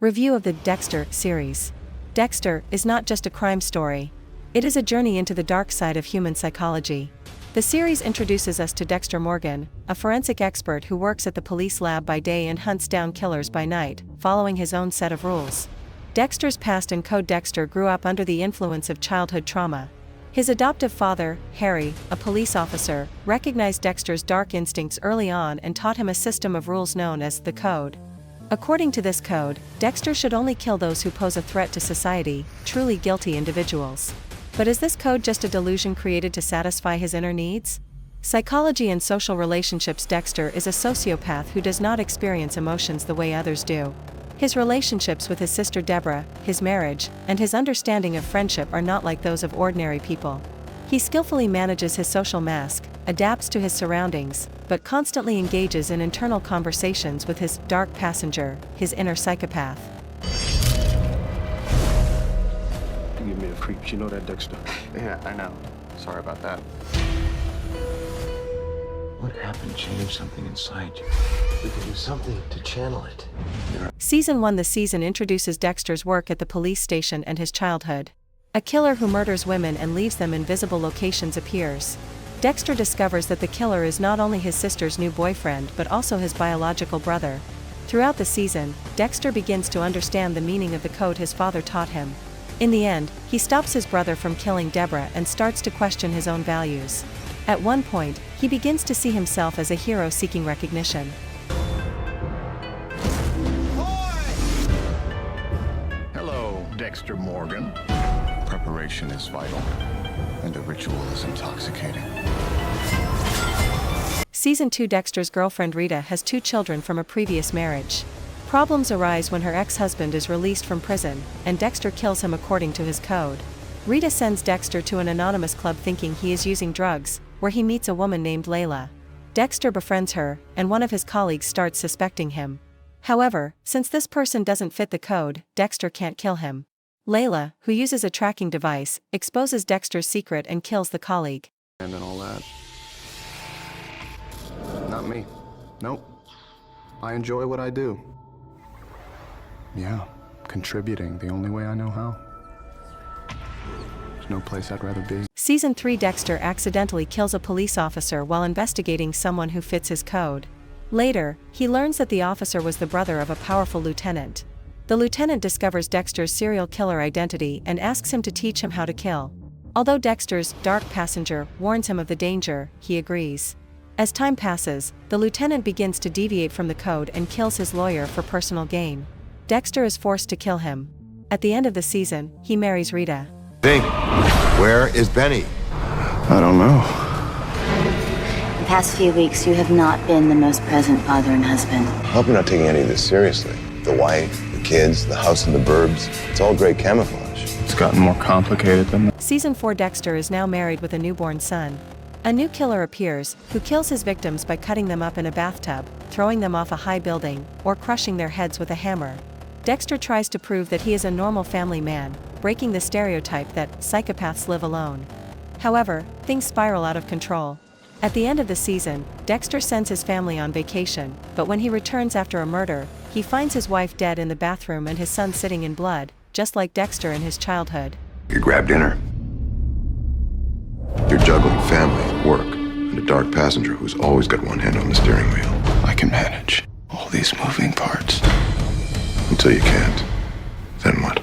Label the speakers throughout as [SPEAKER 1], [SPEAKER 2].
[SPEAKER 1] Review of the Dexter series. Dexter is not just a crime story. It is a journey into the dark side of human psychology. The series introduces us to Dexter Morgan, a forensic expert who works at the police lab by day and hunts down killers by night, following his own set of rules. Dexter's past and code. Dexter grew up under the influence of childhood trauma. His adoptive father, Harry, a police officer, recognized Dexter's dark instincts early on and taught him a system of rules known as the Code. According to this code, Dexter should only kill those who pose a threat to society, truly guilty individuals. But is this code just a delusion created to satisfy his inner needs? Psychology and social relationships. Dexter is a sociopath who does not experience emotions the way others do. His relationships with his sister Deborah, his marriage, and his understanding of friendship are not like those of ordinary people. He skillfully manages his social mask, adapts to his surroundings, but constantly engages in internal conversations with his dark passenger, his inner psychopath.
[SPEAKER 2] You give me the creeps, you know that, Dexter?
[SPEAKER 3] Yeah, I know. Sorry about that.
[SPEAKER 2] What happened changed something inside you. We can do something to channel it.
[SPEAKER 1] Season 1. The season introduces Dexter's work at the police station and his childhood. A killer who murders women and leaves them in visible locations appears. Dexter discovers that the killer is not only his sister's new boyfriend but also his biological brother. Throughout the season, Dexter begins to understand the meaning of the code his father taught him. In the end, he stops his brother from killing Deborah and starts to question his own values. At one point, he begins to see himself as a hero seeking recognition.
[SPEAKER 3] Hello, Dexter Morgan. Preparation is vital, and the ritual is intoxicating.
[SPEAKER 1] Season 2. Dexter's girlfriend Rita has 2 children from a previous marriage. Problems arise when her ex-husband is released from prison, and Dexter kills him according to his code. Rita sends Dexter to an anonymous club thinking he is using drugs, where he meets a woman named Layla. Dexter befriends her, and one of his colleagues starts suspecting him. However, since this person doesn't fit the code, Dexter can't kill him. Layla, who uses a tracking device, exposes Dexter's secret and kills the colleague.
[SPEAKER 3] And all that. Not me. Nope. I enjoy what I do. Yeah, contributing the only way I know how. There's no place I'd rather be.
[SPEAKER 1] Season 3. Dexter accidentally kills a police officer while investigating someone who fits his code. Later, he learns that the officer was the brother of a powerful lieutenant. The lieutenant discovers Dexter's serial killer identity and asks him to teach him how to kill. Although Dexter's dark passenger warns him of the danger, he agrees. As time passes, the lieutenant begins to deviate from the code and kills his lawyer for personal gain. Dexter is forced to kill him. At the end of the season, he marries Rita.
[SPEAKER 4] Think, where is Benny?
[SPEAKER 3] I don't know.
[SPEAKER 5] The past few weeks, you have not been the most present father and husband.
[SPEAKER 4] I hope you're not taking any of this seriously. The wife, the kids, the house in the burbs, it's all great camouflage.
[SPEAKER 3] It's gotten more complicated than that.
[SPEAKER 1] Season 4. Dexter is now married with a newborn son. A new killer appears, who kills his victims by cutting them up in a bathtub, throwing them off a high building, or crushing their heads with a hammer. Dexter tries to prove that he is a normal family man, breaking the stereotype that psychopaths live alone. However, things spiral out of control. At the end of the season, Dexter sends his family on vacation, but when he returns after a murder, he finds his wife dead in the bathroom and his son sitting in blood, just like Dexter in his childhood.
[SPEAKER 4] You grab dinner. You're juggling family, work, and a dark passenger who's always got one hand on the steering wheel.
[SPEAKER 3] I can manage all these moving parts.
[SPEAKER 4] Until you can't. Then what?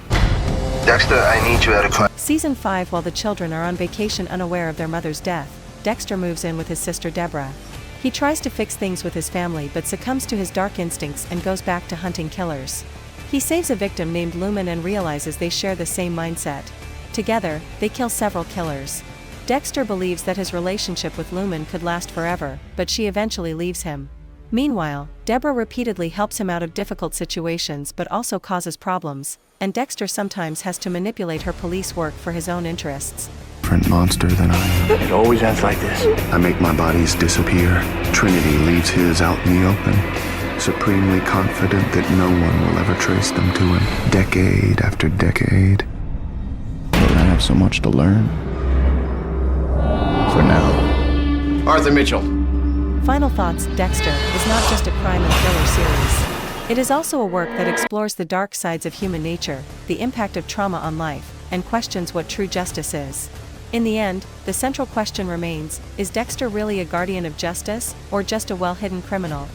[SPEAKER 6] Dexter, I need you at a class.
[SPEAKER 1] Season 5. While the children are on vacation unaware of their mother's death, Dexter moves in with his sister Deborah. He tries to fix things with his family but succumbs to his dark instincts and goes back to hunting killers. He saves a victim named Lumen and realizes they share the same mindset. Together, they kill several killers. Dexter believes that his relationship with Lumen could last forever, but she eventually leaves him. Meanwhile, Deborah repeatedly helps him out of difficult situations but also causes problems, and Dexter sometimes has to manipulate her police work for his own interests.
[SPEAKER 3] Different monster than I am.
[SPEAKER 2] It always ends like this.
[SPEAKER 3] I make my bodies disappear. Trinity leaves his out in the open, supremely confident that no one will ever trace them to him, decade after decade. But I have so much to learn. For now.
[SPEAKER 6] Arthur Mitchell.
[SPEAKER 1] Final thoughts. Dexter is not just a crime and thriller series. It is also a work that explores the dark sides of human nature, the impact of trauma on life, and questions what true justice is. In the end, the central question remains, is Dexter really a guardian of justice, or just a well-hidden criminal?